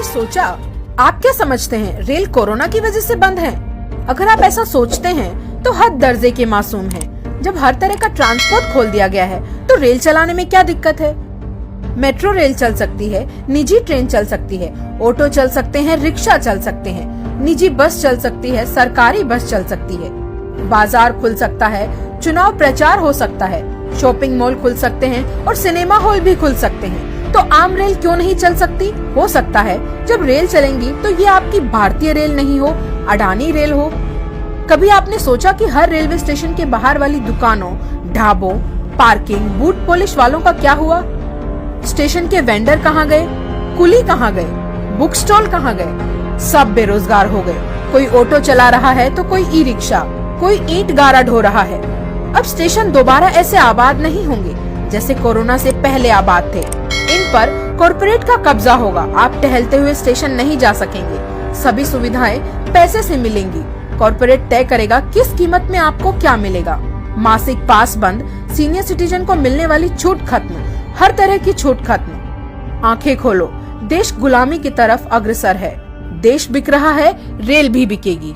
सोचा, आप क्या समझते हैं रेल कोरोना की वजह से बंद है? अगर आप ऐसा सोचते हैं तो हद दर्जे के मासूम हैं। जब हर तरह का ट्रांसपोर्ट खोल दिया गया है तो रेल चलाने में क्या दिक्कत है? मेट्रो रेल चल सकती है, निजी ट्रेन चल सकती है, ऑटो चल सकते हैं, रिक्शा चल सकते हैं, निजी बस चल सकती है, सरकारी बस चल सकती है, बाजार खुल सकता है, चुनाव प्रचार हो सकता है, शॉपिंग मॉल खुल सकते हैं और सिनेमा हॉल भी खुल सकते हैं। तो आम रेल क्यों नहीं चल सकती? हो सकता है जब रेल चलेंगी तो ये आपकी भारतीय रेल नहीं हो, अडानी रेल हो। कभी आपने सोचा कि हर रेलवे स्टेशन के बाहर वाली दुकानों, ढाबों, पार्किंग, बूट पॉलिश वालों का क्या हुआ? स्टेशन के वेंडर कहाँ गए? कुली कहाँ गए? बुक स्टॉल कहाँ गए? सब बेरोजगार हो गए। कोई ऑटो चला रहा है तो कोई ई रिक्शा, कोई ईंट गारा ढो रहा है। अब स्टेशन दोबारा ऐसे आबाद नहीं होंगे जैसे कोरोना से पहले आबाद थे। इन पर कॉर्पोरेट का कब्जा होगा। आप टहलते हुए स्टेशन नहीं जा सकेंगे। सभी सुविधाएं पैसे से मिलेंगी। कॉर्पोरेट तय करेगा किस कीमत में आपको क्या मिलेगा। मासिक पास बंद, सीनियर सिटीजन को मिलने वाली छूट खत्म, हर तरह की छूट खत्म। आंखें खोलो, देश गुलामी की तरफ अग्रसर है। देश बिक रहा है, रेल भी बिकेगी।